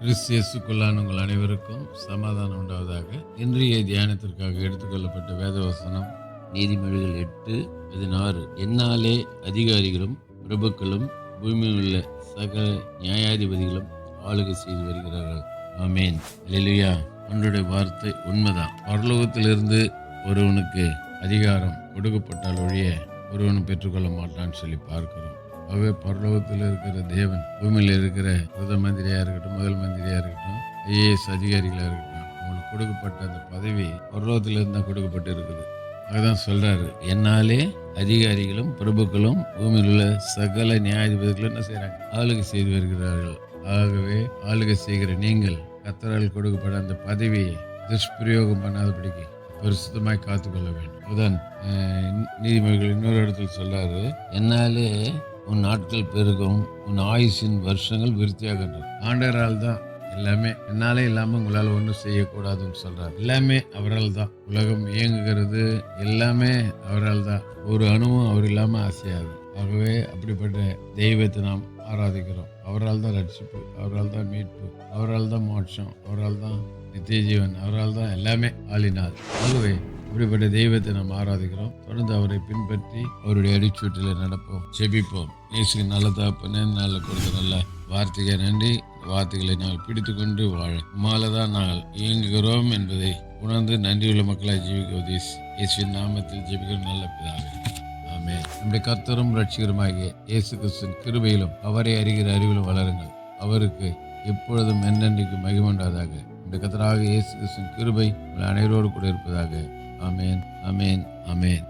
கிறிஸ்து இயேசுக்குள்ளான உங்கள் அனைவருக்கும் சமாதானம் உண்டாவதாக. இன்றைய தியானத்திற்காக எடுத்துக்கொள்ளப்பட்ட வேதவசனம் நீதிமொழிகள் 8:16. என்னாலே அதிகாரிகளும் பிரபுக்களும் பூமியில் உள்ள சகல நியாயாதிபதிகளும் ஆளுகை செய்து வருகிறார்கள். ஆமேன். அல்லேலூயா. அவனுடைய வார்த்தை உண்மைதான். பரலோகத்திலிருந்து ஒருவனுக்கு அதிகாரம் கொடுக்கப்பட்டால் ஒழிய ஒருவனும் பெற்றுக்கொள்ள மாட்டான்னு சொல்லி பார்க்கிறோம். ஆகவே பரலோகத்தில் இருக்கிற தேவன் பூமியில் இருக்கிற பிரதம மந்திரியா இருக்கட்டும், முதல் மந்திரியா இருக்கட்டும், ஐஏஎஸ் அதிகாரிகளா இருக்கட்டும், அவங்களுக்கு கொடுக்கப்பட்ட அந்த பதவி பரலோகத்திலிருந்து தான் கொடுக்கப்பட்டு இருக்குது. அதுதான் சொல்றாரு, என்னாலே அதிகாரிகளும் பிரபுக்களும் பூமியில் உள்ள சகல நியாயாதிபதிகளும் என்ன செய்யறாங்க? ஆளுகை செய்து வருகிறார்கள். ஆகவே ஆளுகை செய்கிற நீங்கள் கர்த்தரால் கொடுக்கப்பட்ட அந்த பதவியை துஷ்பிரயோகம் பண்ணாதபடிக்கு பரிசுத்தமாய் காத்துக்கொள்ள வேண்டும். அதுதான் நீதிமொழிகள் இன்னொரு இடத்துல சொல்றாரு, என்னாலே உன் நாட்கள் பெருகும், உன் ஆயுசின் வருஷங்கள் விருத்தியாகின்றன. ஆண்டவரால் தான் எல்லாமே. என்னாலே இல்லாம உங்களால் ஒன்றும் செய்யக்கூடாதுன்னு சொல்றாரு. எல்லாமே அவரால் தான். உலகம் இயங்குகிறது எல்லாமே அவரால் தான். ஒரு அணுவும் அவர் இல்லாம அசையாது. ஆகவே அப்படிப்பட்ட தெய்வத்தை நாம் ஆராதிக்கிறோம். அவரால் தான் ரட்சிப்பு, அவரால் தான் மீட்பு, அவரால் தான் மோட்சம், அவரால் தான் நித்திய ஜீவன், அவரால் தான் எல்லாமே ஆளினால். ஆகவே இப்படிப்பட்ட தெய்வத்தை நாம் ஆராதிக்கிறோம். தொடர்ந்து அவரை பின்பற்றி அவருடைய அடிச்சூட்டில் நடப்போம், செபிப்போம். இயேசுக்கு நல்ல தகப்பனே, நல்ல கொடுத்த நல்ல வார்த்தைக்கு நன்றி. வார்த்தைகளை நாங்கள் பிடித்து கொண்டு வாழ உம்மாலதான் நாங்கள் இயங்குகிறோம் என்பதை உணர்ந்து நன்றியுள்ள மக்களாய் ஜீவிக்க உதவி இயேசுவின் நாமத்தில் ஜெபிக்கிற நல்ல பிதாவே, ஆமென். நம்முடைய கர்த்தரும் ரட்சிகருமாகிய இயேசு கிறிஸ்துவின் கிருபையிலும் அவரை அறிகிற அறிவிலும் வளருங்கள். அவருக்கு எப்பொழுதும் என்னென்றைக்கு மகிமையுண்டாதாக. நம்முடைய கர்த்தராகிய இயேசு கிறிஸ்துவின் கிருபை உங்கள் அனைவரோடு கூட இருப்பதாக. ஆமென், ஆமென், ஆமென்.